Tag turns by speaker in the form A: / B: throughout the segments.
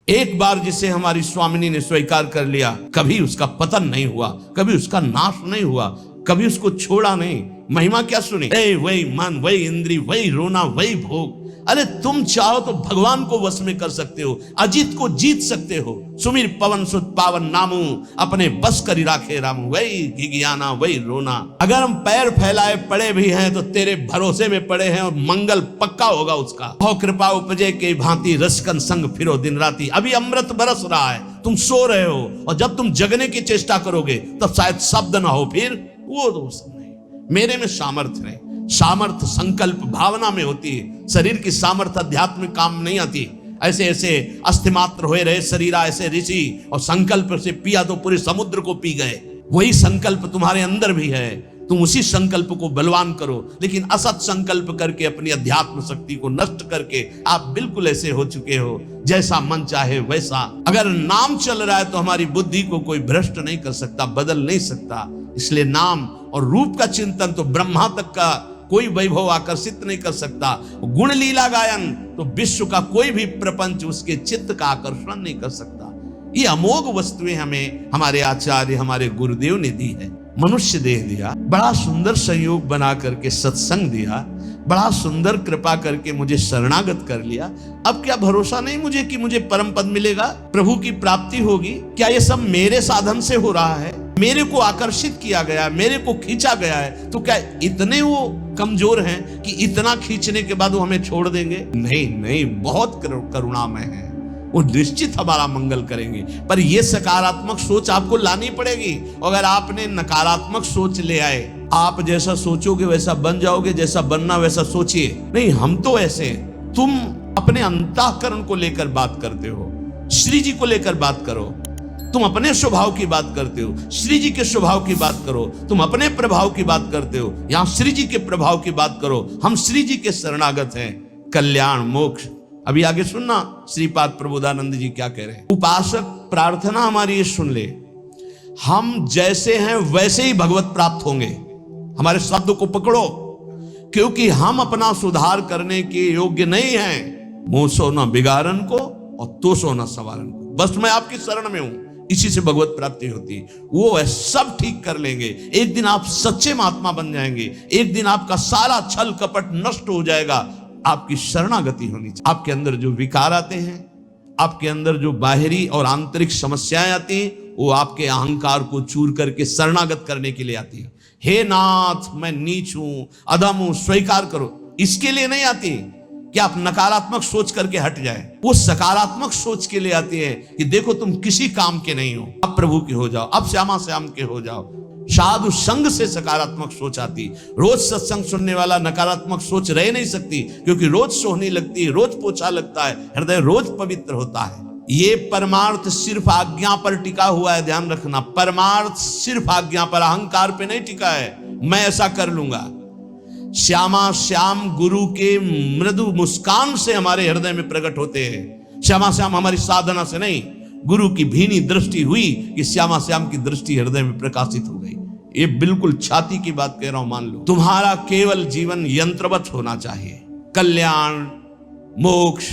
A: एक बार जिसे हमारी स्वामिनी ने स्वीकार कर लिया, कभी उसका पतन नहीं हुआ, कभी उसका नाश नहीं हुआ, कभी उसको छोड़ा नहीं। महिमा क्या सुनी? वही मन, वही इंद्री, वही रोना, वही भोग। अरे तुम चाहो तो भगवान को वश में कर सकते हो, अजीत को जीत सकते हो। सुमिर पवन सुत पावन नामू, अपने बस करी राखे रामू। वही घिघियाना, वही रोना। अगर हम पैर फैलाए पड़े भी हैं तो तेरे भरोसे में पड़े हैं और मंगल पक्का होगा उसका। बहु कृपा उपजे के भांति रसकन संग फिरो दिन राती। अभी अमृत बरस रहा है, तुम सो रहे हो, और जब तुम जगने की चेष्टा करोगे तब शायद शब्द ना हो, फिर वो दोस्त नहीं। मेरे में सामर्थ्य नहीं। सामर्थ्य संकल्प भावना में होती है। शरीर की सामर्थ्य अध्यात्म में काम नहीं आती। ऐसे ऐसे अस्थिमात्र हुए रहे शरीर ऐसे ऋषि, और संकल्प से पिया तो पूरे समुद्र को पी गए। वही संकल्प तुम्हारे अंदर भी है, तुम उसी संकल्प को बलवान करो। लेकिन असत संकल्प करके अपनी अध्यात्म शक्ति को नष्ट करके आप बिल्कुल ऐसे हो चुके हो, जैसा मन चाहे वैसा। अगर नाम चल रहा है तो हमारी बुद्धि को कोई भ्रष्ट नहीं कर सकता, बदल नहीं सकता। इसलिए नाम और रूप का चिंतन तो ब्रह्मा तक का कोई वैभव आकर्षित नहीं कर सकता। गुण लीला गायन तो विश्व का कोई भी प्रपंच उसके चित्त का आकर्षण नहीं कर सकता। ये अमोघ वस्तुएं हमें हमारे आचार्य, हमारे गुरुदेव ने दी है। मनुष्य देह दिया, बड़ा सुंदर संयोग बना करके सत्संग दिया, बड़ा सुंदर कृपा करके मुझे शरणागत कर लिया। अब क्या भरोसा नहीं मुझे कि मुझे परम पद मिलेगा, प्रभु की प्राप्ति होगी? क्या ये सब मेरे साधन से हो रहा है? मेरे को आकर्षित किया गया, मेरे को खींचा गया है, तो क्या इतने वो कमजोर हैं कि इतना खींचने के बाद वो हमें छोड़ देंगे? नहीं नहीं, बहुत करुणामय है, वो निश्चित हमारा मंगल करेंगे। पर ये सकारात्मक सोच आपको लानी पड़ेगी। अगर आपने नकारात्मक सोच ले आए, आप जैसा सोचोगे वैसा बन जाओगे, जैसा बनना वैसा सोचिए। नहीं, हम तो ऐसे, तुम अपने अंतःकरण को लेकर बात करते हो, श्री जी को लेकर बात करो। तुम अपने स्वभाव की बात करते हो, श्री जी के स्वभाव की बात करो। तुम अपने प्रभाव की बात करते हो, यहां श्री जी के प्रभाव की बात करो। हम श्री जी के शरणागत हैं, कल्याण मोक्ष। अभी आगे सुनना श्रीपाद प्रबोधानंद जी क्या कह रहे हैं। उपासक प्रार्थना हमारी ये सुन ले, हम जैसे हैं वैसे ही भगवत प्राप्त होंगे। हमारे शब्द को पकड़ो, क्योंकि हम अपना सुधार करने के योग्य नहीं हैं। मुंह सो न बिगाड़न को और तो सो न सवारन को। बस मैं आपकी शरण में हूं, इसी से भगवत प्राप्ति होती है। वो है सब ठीक कर लेंगे। एक दिन आप सच्चे महात्मा बन जाएंगे, एक दिन आपका सारा छल कपट नष्ट हो जाएगा। आपकी शरणागति होनी चाहिए। आपके अंदर जो विकार आते हैं, आपके अंदर जो बाहरी और आंतरिक समस्याएं आती हैं, वो आपके अहंकार को चूर करके शरणागत करने के लिए आती है। हे नाथ, मैं नीच हूं, अधम हूं, स्वीकार करो। इसके लिए नहीं आती कि आप नकारात्मक सोच करके हट जाए। वो सकारात्मक सोच के लिए आती है कि देखो तुम किसी काम के नहीं हो, अब प्रभु के हो जाओ, अब श्यामा श्याम के हो जाओ। साधु संग से सकारात्मक सोच आती। रोज सत्संग सुनने वाला नकारात्मक सोच रह नहीं सकती, क्योंकि रोज सोहनी लगती है, रोज पोछा लगता है, हृदय रोज पवित्र होता है। ये परमार्थ सिर्फ आज्ञा पर टिका हुआ है, ध्यान रखना। परमार्थ सिर्फ आज्ञा पर, अहंकार पे नहीं टिका है, मैं ऐसा कर लूंगा। श्यामा श्याम गुरु के मृदु मुस्कान से हमारे हृदय में प्रकट होते हैं। श्यामा श्याम हमारी साधना से नहीं, गुरु की भीनी दृष्टि हुई कि श्यामा श्याम की दृष्टि हृदय में प्रकाशित हो गई। ये बिल्कुल छाती की बात कह रहा हूं, मान लो। तुम्हारा केवल जीवन यंत्रवत होना चाहिए। कल्याण मोक्ष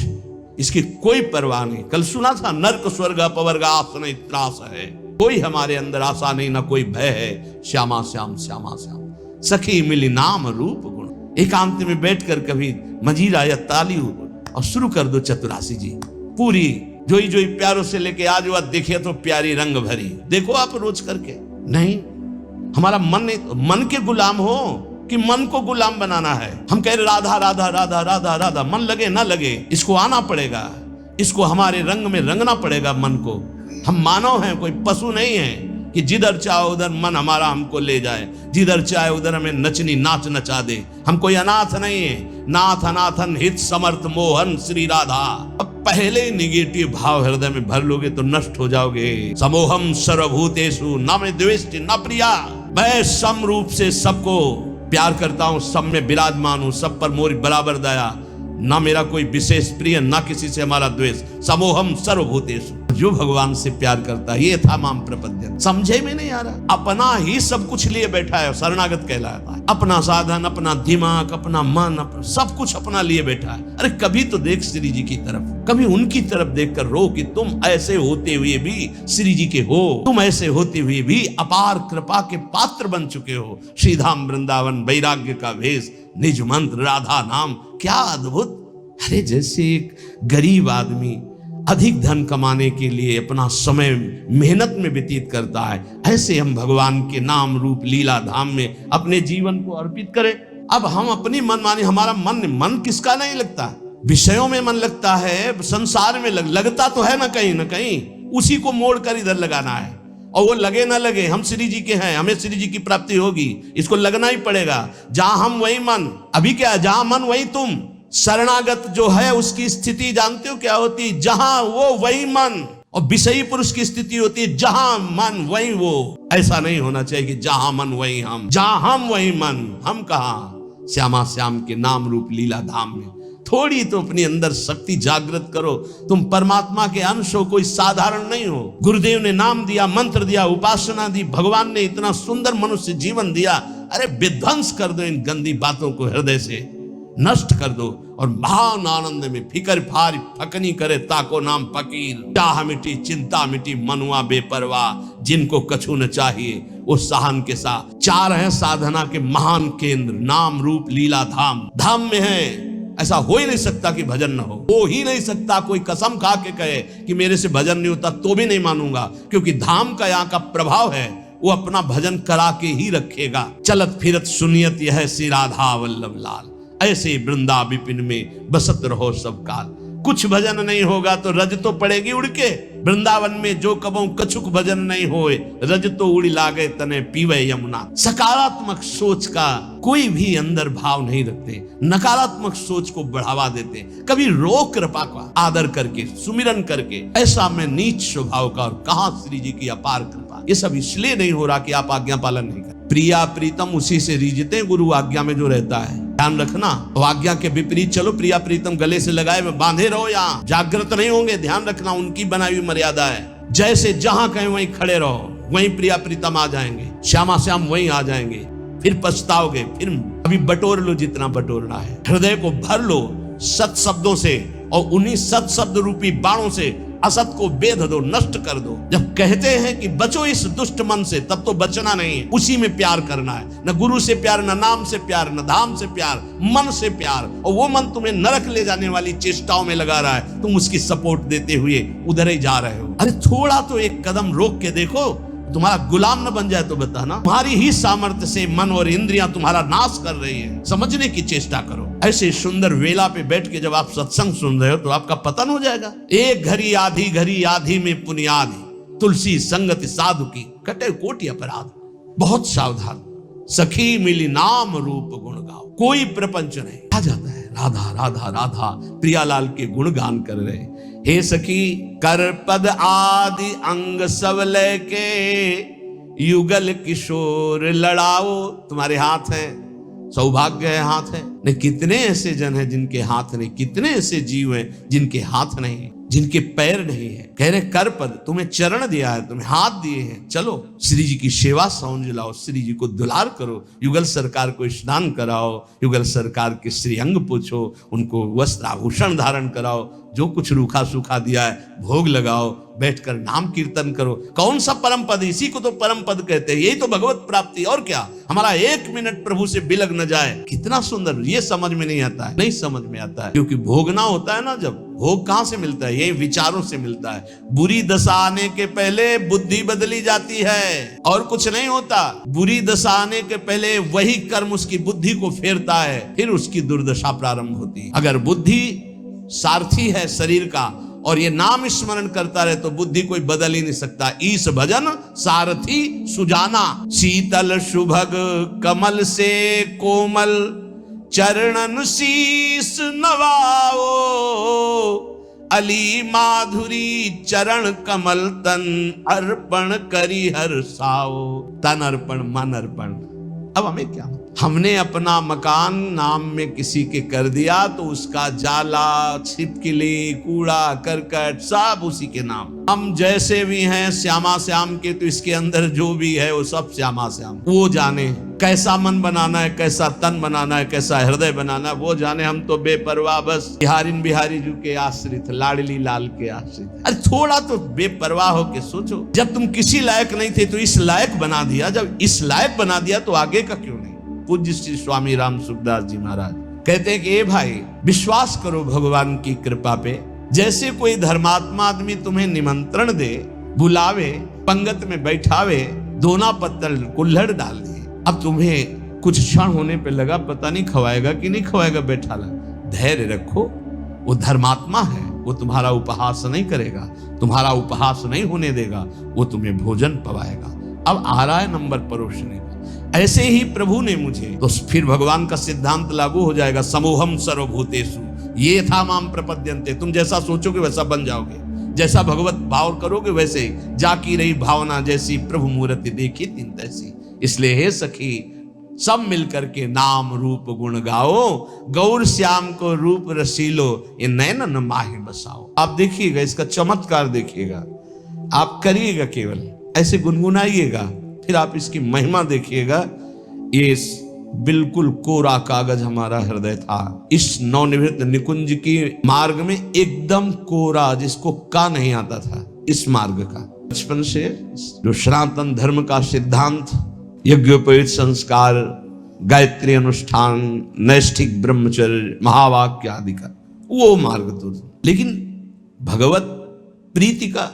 A: इसकी कोई परवाह नहीं। कल सुना था, नर्क स्वर्ग अपवर्ग आस नहीं त्रास है। कोई हमारे अंदर आशा नहीं, ना कोई भय है। श्यामा श्याम श्यामा श्याम सखी मिली नाम रूप गुण। एकांत में बैठकर कभी मजीरा या ताली और शुरू कर दो चतुरासी जी पूरी। जोई जोई प्यारों से लेके आज वह देखे तो प्यारी रंग भरी। देखो आप रोज करके। नहीं, हमारा मन के गुलाम हो कि मन को गुलाम बनाना है। हम कह रहे राधा राधा राधा राधा राधा, मन लगे ना लगे, इसको आना पड़ेगा, इसको हमारे रंग में रंगना पड़ेगा मन को। हम मानव हैं, कोई पशु नहीं है कि जिधर चाहे उधर मन हमारा हमको ले जाए, जिधर चाहे उधर हमें नचनी नाच नचा दे। हम कोई अनाथ नहीं है। नाथ अनाथन हित समर्थ मोहन श्री राधा। अब पहले निगेटिव भाव हृदय में भर लोगे तो नष्ट हो जाओगे। समोहम सर्वभूतेषु न मे द्वेष्टि न प्रिया। मैं सम रूप से सबको प्यार करता हूं, सब में विराजमान हूं, सब पर मोरी बराबर दया। ना मेरा कोई विशेष प्रिय, ना किसी से हमारा द्वेष। समोहम सर्वभूतेषु। जो भगवान से प्यार करता है, ये था माम प्रपद्य। समझे में नहीं आ रहा, अपना ही सब कुछ लिए बैठा है, शरणागत कहलाता है। अपना साधन, अपना दिमाग, अपना मन, अपना सब कुछ अपना लिए बैठा है। अरे कभी तो देख श्री जी की तरफ, कभी उनकी तरफ देखकर रो कि तुम ऐसे होते हुए भी श्री जी के हो, तुम ऐसे होते हुए भी अपार कृपा के पात्र बन चुके हो। श्रीधाम वृंदावन, वैराग्य का भेष, निज मंत्र, राधा नाम, क्या अद्भुत। अरे जैसे एक गरीब आदमी अधिक धन कमाने के लिए अपना समय मेहनत में व्यतीत करता है, ऐसे हम भगवान के नाम रूप लीला धाम में अपने जीवन को अर्पित करें। अब हम अपनी मनमानी, हमारा मन किसका नहीं लगता, विषयों में मन लगता है, संसार में लगता तो है ना कहीं, उसी को मोड़ कर इधर लगाना है। और वो लगे ना लगे, हम श्री जी के हैं, हमें श्री जी की प्राप्ति होगी, इसको लगना ही पड़ेगा। जहां हम वही मन, अभी क्या है, जहां मन वही तुम। शरणागत जो है उसकी स्थिति जानते हो क्या होती है, जहां वो वही मन। और विषयी पुरुष की स्थिति होती है जहां मन वही वो। ऐसा नहीं होना चाहिए कि जहां मन वही हम, जहां हम वही मन। हम कहां, श्यामा श्याम के नाम रूप लीला धाम में। थोड़ी तो अपनी अंदर शक्ति जागृत करो, तुम परमात्मा के अंश हो, कोई साधारण नहीं हो। गुरुदेव ने नाम दिया, मंत्र दिया, उपासना दी, भगवान ने इतना सुंदर मनुष्य जीवन दिया। अरे विध्वंस कर दो इन गंदी बातों को, हृदय से नष्ट कर दो। और महान आनंद में फिकर फार फकनी करे ताको नाम फकीर। चाह मिटी चिंता मिटी मनुआ बेपरवाह, जिनको कछु न चाहिए वो सहन के साथ। चार है साधना के महान केंद्र, नाम रूप लीला धाम। धाम में है, ऐसा हो ही नहीं सकता कि भजन न हो ही नहीं सकता। कोई कसम खा के कहे कि मेरे से भजन नहीं होता तो भी नहीं मानूंगा, क्योंकि धाम का यहाँ का प्रभाव है, वो अपना भजन करा के ही रखेगा। चलत फिरत सुनियत यह श्री राधा वल्लभ लाल, ऐसे वृंदा विपिन में बसत रहो सब काल। कुछ भजन नहीं होगा तो रज तो पड़ेगी उड़ के। वृंदावन में जो कबों कछुक भजन नहीं होए, रज तो उड़ी लागे तने पीवे यमुना। सकारात्मक सोच का कोई भी अंदर भाव नहीं रखते, नकारात्मक सोच को बढ़ावा देते। कभी रोक कृपा का आदर करके, सुमिरन करके, ऐसा मैं नीच स्वभाव का, और कहा श्री जी की अपार कृपा। ये सब इसलिए नहीं हो रहा कि आप आज्ञा पालन नहीं करते। प्रिया प्रीतम उसी से रीझते, गुरु आज्ञा में जो रहता है। ध्यान रखना, तो आज्ञा के विपरीत चलो, प्रिया प्रीतम गले से लगाए में बांधे रहो, यहाँ जागृत नहीं होंगे। ध्यान रखना, उनकी बनाई हुई मर्यादा है। जैसे जहां कहीं वहीं खड़े रहो, वहीं प्रिया प्रीतम आ जाएंगे, श्यामा श्याम वहीं आ जाएंगे। फिर पछताओगे, फिर अभी बटोर लो जितना बटोरना है, हृदय को भर लो सत शब्दों से, और उन्हीं सत शब्द रूपी बाणों से असत को बेध दो, नष्ट कर दो। जब कहते हैं कि बचो इस दुष्ट मन से, तब तो बचना नहीं है, उसी में प्यार करना है। न गुरु से प्यार, न नाम से प्यार, न धाम से प्यार, मन से प्यार। और वो मन तुम्हें नरक ले जाने वाली चेष्टाओं में लगा रहा है, तुम उसकी सपोर्ट देते हुए उधर ही जा रहे हो। अरे थोड़ा तो एक कदम रोक के देखो, तुम्हारा गुलाम न बन जाए तो बताना। तुम्हारी ही सामर्थ्य से मन और इंद्रियां तुम्हारा नाश कर रही है, समझने की चेष्टा करो। ऐसे सुंदर वेला पे बैठ के जब आप सत्संग सुन रहे हो तो आपका पतन हो जाएगा। एक घड़ी आधी में पुनियादी, तुलसी संगति साधु की कटे कोटि अपराध। बहुत सावधान, सखी मिली नाम रूप गुण गाओ। कोई प्रपंच नहीं, आ जाता है राधा राधा राधा, प्रियालाल के गुणगान कर रहे। हे सखी कर पद आदि अंग सब लेके, युगल किशोर लड़ाओ। तुम्हारे हाथ है, सौभाग्य है हाथ है। नहीं, कितने ऐसे जन हैं जिनके हाथ नहीं, कितने ऐसे जीव हैं जिनके हाथ नहीं, जिनके पैर नहीं है। कह रहे कर पद, तुम्हें चरण दिया है, तुम्हें हाथ दिए हैं, चलो श्री जी की सेवा समझ लाओ, श्री जी को दुलार करो, युगल सरकार को स्नान कराओ, युगल सरकार के श्री अंग पूछो, उनको वस्त्र आभूषण धारण कराओ, जो कुछ रूखा सूखा दिया है भोग लगाओ, बैठकर नाम कीर्तन करो। कौन सा परम पद, इसी को तो परम पद कहते हैं। यही तो भगवत प्राप्ति, और क्या। हमारा एक मिनट प्रभु से बिलग न जाए, कितना सुंदर। ये समझ में नहीं आता है, नहीं समझ में आता है, क्योंकि भोगना होता है ना, जब भोग कहां से मिलता है, यही विचारों से मिलता है। बुरी दशा आने के पहले बुद्धि बदली जाती है, और कुछ नहीं होता। बुरी दशा आने के पहले वही कर्म उसकी बुद्धि को फेरता है, फिर उसकी दुर्दशा प्रारंभ होती है। अगर बुद्धि सारथी है शरीर का, और ये नाम स्मरण करता रहे, तो बुद्धि कोई बदल ही नहीं सकता। ईश भजन सारथी सुजाना, शीतल सुभग कमल से कोमल, चरणन शीस नवाओ, अली माधुरी चरण कमल तन, अर्पण करी हर साओ। तन अर्पण मन अर्पण। अब हमें क्या, हमने अपना मकान नाम में किसी के कर दिया तो उसका जाला, छिपकली, कूड़ा करकट सब उसी के नाम। हम जैसे भी हैं श्यामा श्याम के, तो इसके अंदर जो भी है वो सब श्यामा श्याम। वो जाने कैसा मन बनाना है, कैसा तन बनाना है, कैसा हृदय बनाना है, वो जाने। हम तो बेपरवाह बस बिहारी जी के आश्रित, लाडली लाल के आश्रित। अरे थोड़ा तो बेपरवाह होके सोचो, जब तुम किसी लायक नहीं थे तो इस लायक बना दिया, जब इस लायक बना दिया तो आगे का क्यों नहीं। पूज्य श्री स्वामी राम सुखदास जी महाराज कहते हैं कि ए भाई, विश्वास करो भगवान की कृपा पे। जैसे कोई धर्मात्मा आदमी तुम्हें निमंत्रण दे, बुलावे, पंगत में बैठावे, दोना पत्तल कुल्हड़ डाल दिए, अब तुम्हें कुछ क्षण होने पे लगा पता नहीं खवाएगा कि नहीं खवाएगा, बैठा ला, धैर्य रखो। वो धर्मात्मा है, वो तुम्हारा उपहास नहीं करेगा, तुम्हारा उपहास नहीं होने देगा, वो तुम्हें भोजन पवाएगा। अब आ रहा है नंबर परोसने का। ऐसे ही प्रभु ने मुझे, तो फिर भगवान का सिद्धांत लागू हो जाएगा, समूहम सर्वभूतेषु ये था माम प्रपद्यन्ते। तुम जैसा सोचोगे वैसा बन जाओगे, जैसा भगवत भाव करोगे वैसे। जाकी रही भावना जैसी, प्रभु मूर्ति देखी तीन तैसी। इसलिए हे सखी, सब मिलकर के नाम रूप गुण गाओ, गौर श्याम को रूप रसीलो, ये नैनन माहे बसाओ। आप देखिएगा, इसका चमत्कार देखिएगा, आप करिएगा, केवल ऐसे गुनगुनाइएगा, फिर आप इसकी महिमा देखिएगा। ये बिल्कुल कोरा कागज हमारा हृदय था। इस नवनिवृत्त निकुंज की मार्ग में एकदम कोरा, जिसको का नहीं आता था इस मार्ग का। बचपन से जो सनातन धर्म का सिद्धांत, यज्ञोपवीत संस्कार, गायत्री अनुष्ठान, नैष्ठिक ब्रह्मचर्य, महावाक्य आदि का वो मार्ग तो, लेकिन भगवत प्रीति का,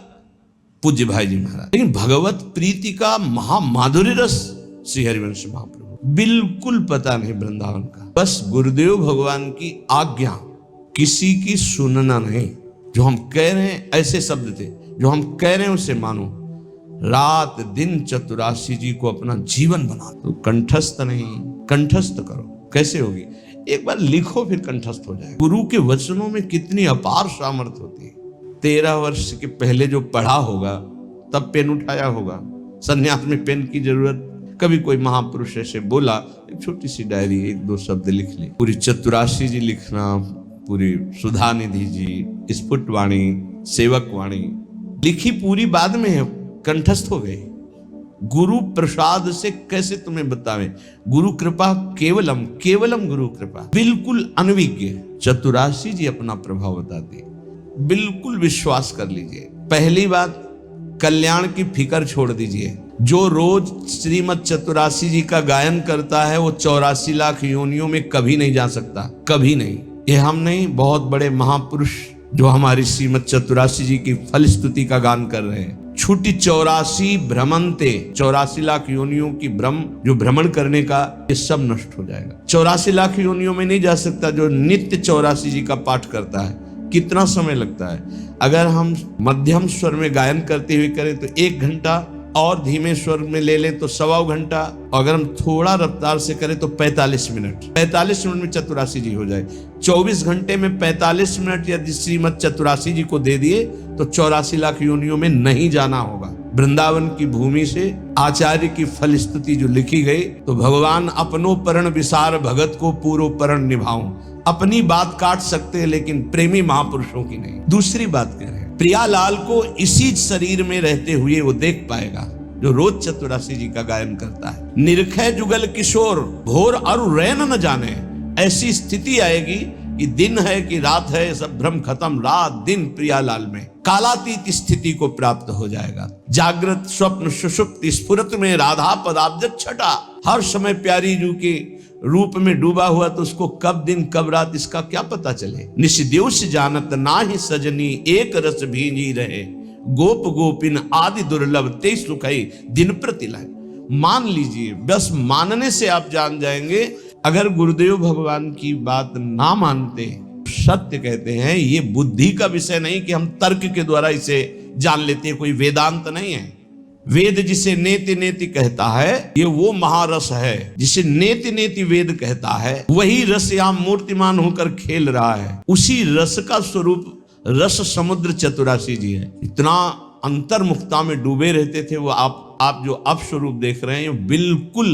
A: पूज्य भाई जी महाराज, लेकिन भगवत प्रीति का महामाधुर्य रस श्री हरिवंश महाप्रभु बिल्कुल पता नहीं वृंदावन का। बस गुरुदेव भगवान की आज्ञा, किसी की सुनना नहीं। जो हम कह रहे हैं ऐसे शब्द थे, जो हम कह रहे हैं उसे मानो। रात दिन चतुरासी जी को अपना जीवन बना, तो कंठस्थ नहीं, कंठस्थ करो। कैसे होगी? एक बार लिखो फिर कंठस्थ हो जाएगा। गुरु के वचनों में कितनी अपार सामर्थ्य होती है। 13 वर्ष के पहले जो पढ़ा होगा तब पेन उठाया होगा। संन्यास में पेन की जरूरत, कभी कोई महापुरुष ऐसे बोला, एक छोटी सी डायरी, 1-2 शब्द लिख ली। पूरी चतुरासी जी लिखना, पूरी सुधा निधि जी, स्फुट वाणी, सेवक वाणी लिखी पूरी, बाद में कंठस्थ हो गई। गुरु प्रसाद से कैसे तुम्हें बतावें। गुरु कृपा केवलम, केवलम गुरु कृपा, बिल्कुल अनविज्ञ। चतुरासी जी अपना प्रभाव बताते, बिल्कुल विश्वास कर लीजिए। पहली बात, कल्याण की फिकर छोड़ दीजिए। जो रोज श्रीमद चतुरासी जी का गायन करता है वो 84 लाख योनियों में कभी नहीं जा सकता, कभी नहीं। ये हम नहीं, बहुत बड़े महापुरुष जो हमारी श्रीमद चतुरासी जी की फल स्तुति का गान कर रहे हैं। छुट्टी 84 भ्रमंते, 84 लाख योनियों की भ्रम, जो भ्रमण करने का, ये सब नष्ट हो जाएगा। 84 लाख योनियों में नहीं जा सकता जो नित्य 84 जी का पाठ करता है। कितना समय लगता है? अगर हम मध्यम स्वर में गायन करते हुए करें तो 1 घंटा, और धीमे स्वर में ले लें तो 1.25 घंटा, और अगर हम थोड़ा रफ्तार से करें तो 45 मिनट। 45 मिनट में चतुरासी जी हो जाए। 24 घंटे में 45 मिनट यदि श्रीमद चतुरासी जी को दे दिए तो 84 लाख योनियों में नहीं जाना होगा। वृंदावन की भूमि से आचार्य की फल स्तुति जो लिखी गई, तो भगवान अपनो परण विसार भगत को पूरो परण निभाऊं। अपनी बात काट सकते हैं लेकिन प्रेमी महापुरुषों की नहीं। दूसरी बात कह रहे हैं, प्रियालाल को इसी शरीर में रहते हुए वो देख पाएगा जो रोज चतुरासी जी का गायन करता है। निरखै जुगल किशोर, भोर अरु रैन न जाने। ऐसी स्थिति आएगी कि दिन है कि रात है, सब भ्रम खत्म, रात दिन प्रियालाल में कालातीत स्थिति को प्राप्त हो जाएगा। जागृत स्वप्न सुषुप्ति स्फुरत में राधा पदाब्ज छटा, हर समय प्यारी जू के रूप में डूबा हुआ, तो उसको कब दिन कब रात इसका क्या पता चले। निशिदेश जानत नाही सजनी, एक रस भींजी रहे, गोप गोपिन आदि दुर्लभ ते सुखई दिन प्रतिलय। मान लीजिए, बस मानने से आप जान जाएंगे। अगर गुरुदेव भगवान की बात ना मानते, सत्य कहते हैं, ये बुद्धि का विषय नहीं कि हम तर्क के द्वारा इसे जान लेते हैं, कोई वेदांत नहीं है। वेद जिसे नेति नेति कहता है, ये वो महारस है जिसे नेति नेति वेद कहता है। वही रस यहाँ मूर्तिमान होकर खेल रहा है। उसी रस का स्वरूप रस समुद्र चतुरासी जी है। इतना अंतर्मुखता में डूबे रहते थे वो। आप जो अब स्वरूप देख रहे हैं, बिल्कुल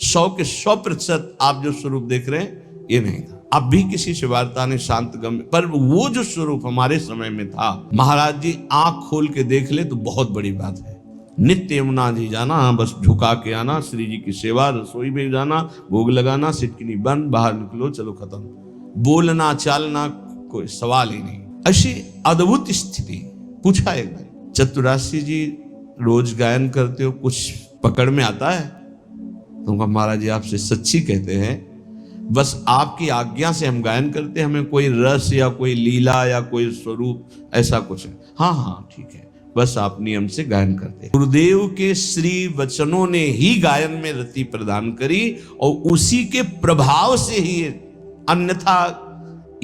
A: 100 के 100% आप जो स्वरूप देख रहे हैं ये नहीं था। अब भी किसी से वार्ता नहीं, शांत गम्य, पर वो जो स्वरूप हमारे समय में था, महाराज जी आंख खोल के देख ले तो बहुत बड़ी बात है। नित्य यमुना जी जाना, बस झुका के आना, श्री जी की सेवा, रसोई में जाना, भोग लगाना, सिटकिनी बंद, बाहर निकलो, चलो खत्म। बोलना चालना कोई सवाल ही नहीं। ऐसी अद्भुत स्थिति। पूछा एक भाई, चतुराशी जी रोज गायन करते हो, कुछ पकड़ में आता है? तो महाराज जी आपसे सच्ची कहते हैं, बस आपकी आज्ञा से हम गायन करते हैं, हमें कोई रस या कोई लीला या कोई स्वरूप ऐसा कुछ है। हाँ हाँ ठीक है, बस आप नियम से गायन करते हैं। गुरुदेव के श्री वचनों ने ही गायन में रति प्रदान करी और उसी के प्रभाव से ही, अन्यथा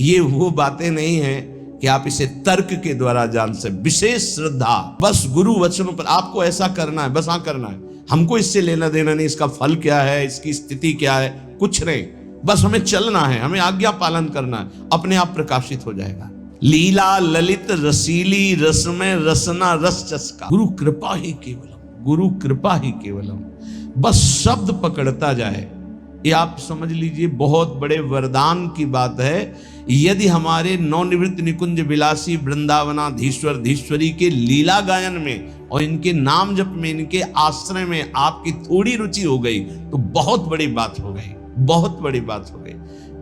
A: ये वो बातें नहीं है कि आप इसे तर्क के द्वारा जान से। विशेष श्रद्धा, बस गुरु वचनों पर आपको ऐसा करना है, बस हाँ करना है, हमको इससे लेना देना नहीं, इसका फल क्या है, इसकी स्थिति क्या है, कुछ नहीं, बस हमें चलना है, हमें आज्ञा पालन करना है, अपने आप प्रकाशित हो जाएगा। लीला ललित रसीली रसमय रसना रस चस्का, गुरु कृपा ही केवलम, गुरु कृपा ही केवलम, बस शब्द पकड़ता जाए। ये आप समझ लीजिए बहुत बड़े वरदान की बात है। यदि हमारे नवनिवृत्त निकुंज विलासी वृंदावनाधीश्वर धीश्वरी के लीला गायन में और इनके नाम जप में, इनके आश्रय में आपकी थोड़ी रुचि हो गई तो बहुत बड़ी बात हो गई, बहुत बड़ी बात हो गई।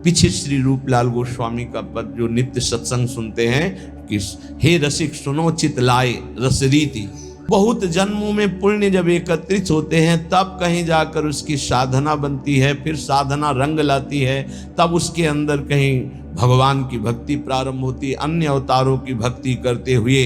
A: पीछे श्री रूपलाल गोस्वामी का पद जो नित्य सत्संग सुनते हैं कि हे रसिक सुनो चित लाए रसरीति, बहुत जन्मों में पुण्य जब एकत्रित होते हैं तब कहीं जाकर उसकी साधना बनती है, फिर साधना रंग लाती है, तब उसके अंदर कहीं भगवान की भक्ति प्रारंभ होती है। अन्य अवतारों की भक्ति करते हुए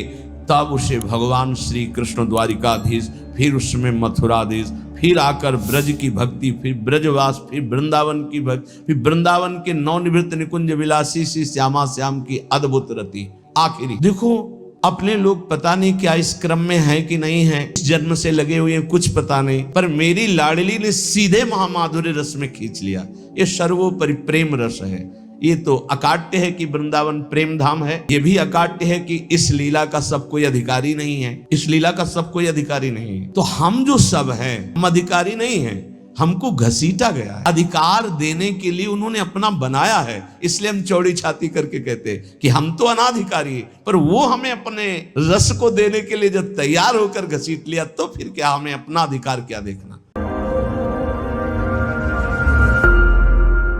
A: तब उसे भगवान श्री कृष्ण द्वारिकाधीश, फिर उसमें मथुराधीश, फिर आकर ब्रज की भक्ति, फिर ब्रजवास, फिर वृंदावन की भक्ति, फिर वृंदावन के नवनिवृत्त निकुंज विलासी श्री श्यामा श्याम की अद्भुत रति। आखिरी देखो, अपने लोग पता नहीं क्या इस क्रम में है कि नहीं है, इस जन्म से लगे हुए कुछ पता नहीं, पर मेरी लाडली ने सीधे महामाधुर्य रस में खींच लिया। ये सर्वोपरि प्रेम रस है। ये तो अकाट्य है कि वृंदावन प्रेम धाम है, ये भी अकाट्य है कि इस लीला का सब कोई अधिकारी नहीं है, इस लीला का सब कोई अधिकारी नहीं है। तो हम जो सब हैं हम अधिकारी नहीं हैं, हमको घसीटा गया है। अधिकार देने के लिए उन्होंने अपना बनाया है, इसलिए हम चौड़ी छाती करके कहते हैं कि हम तो अनाधिकारी हैं, पर वो हमें अपने रस को देने के लिए जब तैयार होकर घसीट लिया तो फिर क्या, हमें अपना अधिकार क्या देखना।